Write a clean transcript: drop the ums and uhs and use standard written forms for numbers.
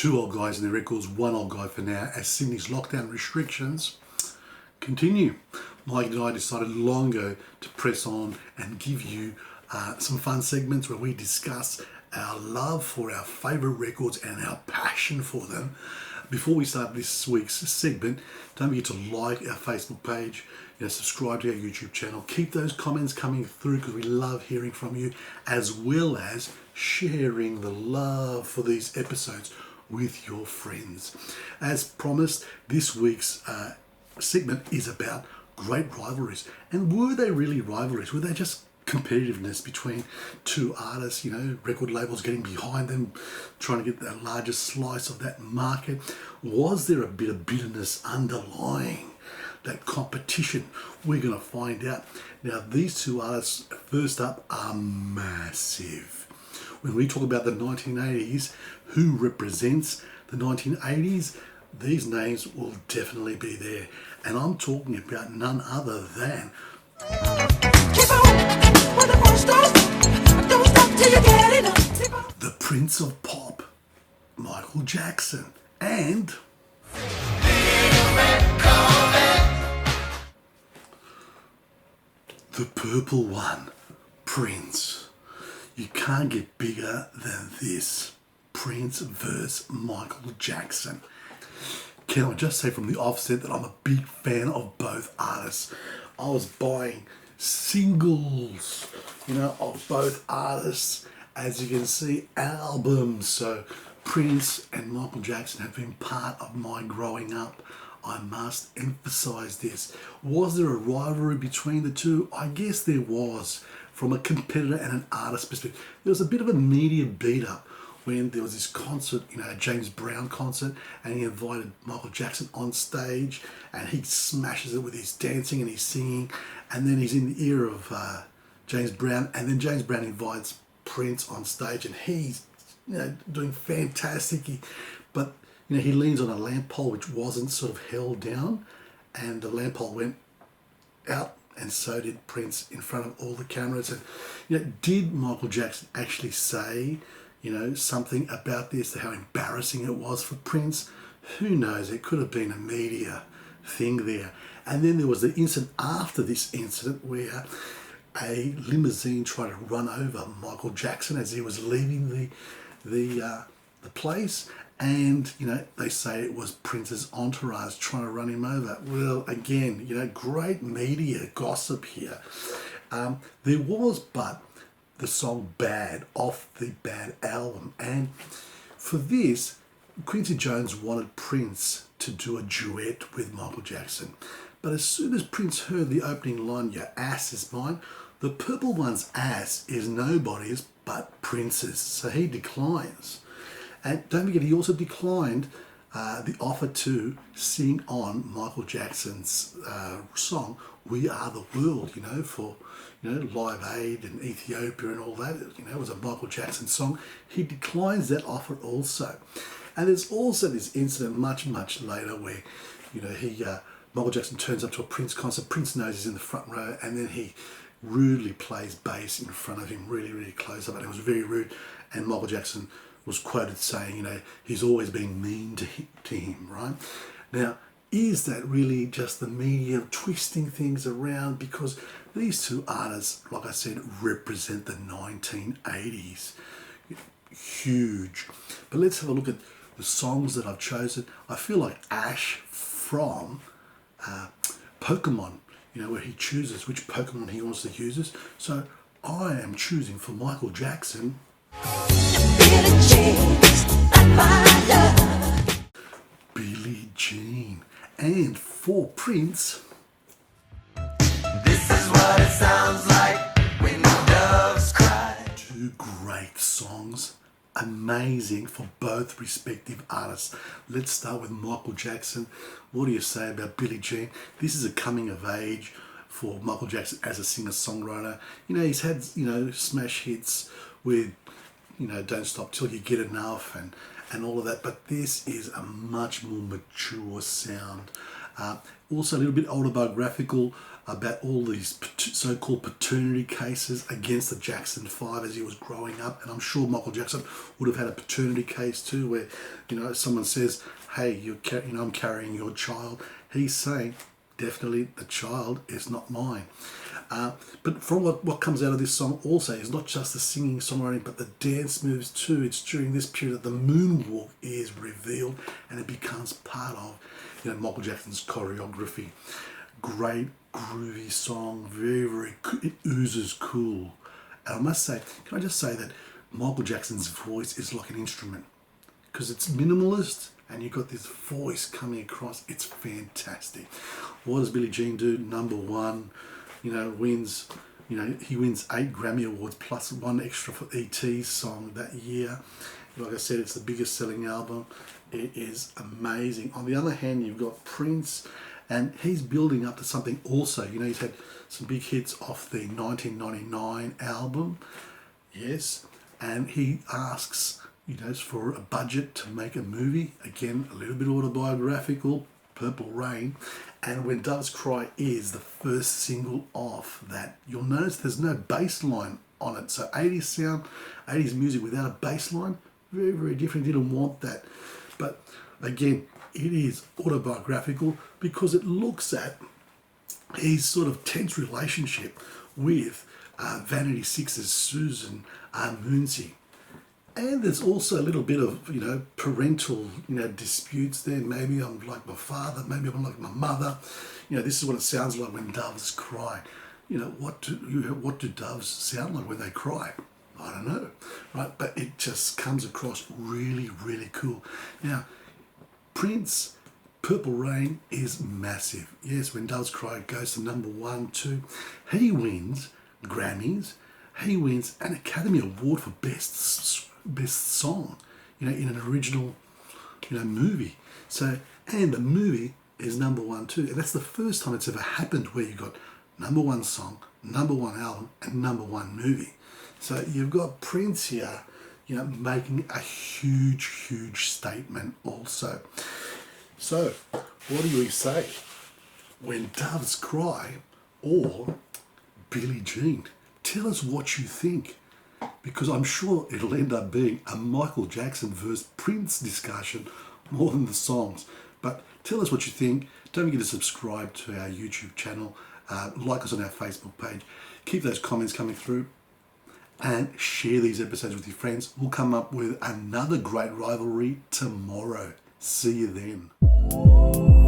Two old guys in their records, one old guy for now, as Sydney's lockdown restrictions continue. Mike and I decided long ago to press on and give you some fun segments where we discuss our love for our favourite records and our passion for them. Before we start this week's segment, don't forget to like our Facebook page, subscribe to our YouTube channel. Keep those comments coming through because we love hearing from you, as well as sharing the love for these episodes with your friends. As promised, this week's segment is about great rivalries. And were they really rivalries? Were they just competitiveness between two artists, record labels getting behind them, trying to get the largest slice of that market? Was there a bit of bitterness underlying that competition? We're going to find out. Now, these two artists, first up, are massive. When we talk about the 1980s, who represents the 1980s, these names will definitely be there. And I'm talking about none other than the Prince of Pop, Michael Jackson, and the purple one, Prince. You can't get bigger than this. Prince versus Michael Jackson. Can I just say from the offset that I'm a big fan of both artists. I was buying singles, of both artists. As you can see, albums. So Prince and Michael Jackson have been part of my growing up. I must emphasize this. Was there a rivalry between the two? I guess there was. From a competitor and an artist perspective, there was a bit of a media beat up when there was this concert, a James Brown concert, and he invited Michael Jackson on stage, and he smashes it with his dancing and his singing, and then he's in the ear of James Brown, and then James Brown invites Prince on stage, and he's doing fantastic. But he leans on a lamp pole which wasn't sort of held down, and the lamp pole went out, and so did Prince in front of all the cameras. And did Michael Jackson actually say something about this, how embarrassing it was for Prince? Who knows? It could have been a media thing there. And then there was the incident after this incident where a limousine tried to run over Michael Jackson as he was leaving the place. And, they say it was Prince's entourage trying to run him over. Well, again, great media gossip here. There was but the song Bad off the Bad album. And for this, Quincy Jones wanted Prince to do a duet with Michael Jackson. But as soon as Prince heard the opening line, "Your ass is mine," the purple one's ass is nobody's but Prince's. So he declines. And don't forget, he also declined the offer to sing on Michael Jackson's song "We Are the World," for Live Aid and Ethiopia and all that. It was a Michael Jackson song. He declines that offer also. And there's also this incident much later where Michael Jackson turns up to a Prince concert. Prince knows he's in the front row, and then he rudely plays bass in front of him, really close up, and it was very rude. And Michael Jackson was quoted saying, he's always been mean to him, right? Now, is that really just the media twisting things around? Because these two artists, like I said, represent the 1980s. Huge. But let's have a look at the songs that I've chosen. I feel like Ash from Pokemon, where he chooses which Pokemon he wants to use. So I am choosing for Michael Jackson Billie Jean. And for Prince, this is what it sounds like when doves cry. Two great songs, amazing for both respective artists. Let's start with Michael Jackson. What do you say about Billie Jean? This is a coming of age for Michael Jackson as a singer-songwriter. He's had, smash hits with Don't Stop Till You Get Enough and all of that, but this is a much more mature sound. Also a little bit autobiographical. about all these so-called paternity cases against the Jackson 5 as he was growing up. And I'm sure Michael Jackson would have had a paternity case too, where, someone says, hey, I'm carrying your child. He's saying, definitely the child is not mine. But from what comes out of this song also is not just the singing, songwriting, but the dance moves too. It's during this period that the moonwalk is revealed and it becomes part of Michael Jackson's choreography. Great groovy song, very, very cool. It oozes cool. And I must say, can I just say that Michael Jackson's voice is like an instrument because it's minimalist and you've got this voice coming across. It's fantastic. What does Billie Jean do? Number one, wins. He wins 8 Grammy Awards plus 1 extra for E.T.'s song that year. Like I said, it's the biggest selling album. It is amazing. On the other hand, you've got Prince, and he's building up to something also. He's had some big hits off the 1999 album. Yes. And he asks, for a budget to make a movie. Again, a little bit autobiographical, Purple Rain. And When Doves Cry is the first single off that. You'll notice there's no bass line on it. So 80s sound, 80s music without a bass line, very, very different. Didn't want that. But again, it is autobiographical because it looks at his sort of tense relationship with Vanity Six's Susan Moonsey. And there's also a little bit of, parental, disputes there. Maybe I'm like my father, maybe I'm like my mother. This is what it sounds like when doves cry. What do doves sound like when they cry? I don't know, right? But it just comes across really, really cool. Now, Prince, Purple Rain is massive. Yes, When Doves Cry goes to number 1, 2. He wins Grammys. He wins an Academy Award for Best Song, in an original, movie. So, and the movie is number 1 too. And that's the first time it's ever happened where you got number 1 song, number 1 album, and number 1 movie. So you've got Prince here, making a huge, huge statement also. So, what do you say? When Doves Cry or Billie Jean? Tell us what you think, because I'm sure it'll end up being a Michael Jackson versus Prince discussion more than the songs. But tell us what you think. Don't forget to subscribe to our YouTube channel, like us on our Facebook page. Keep those comments coming through and share these episodes with your friends. We'll come up with another great rivalry tomorrow. See you then.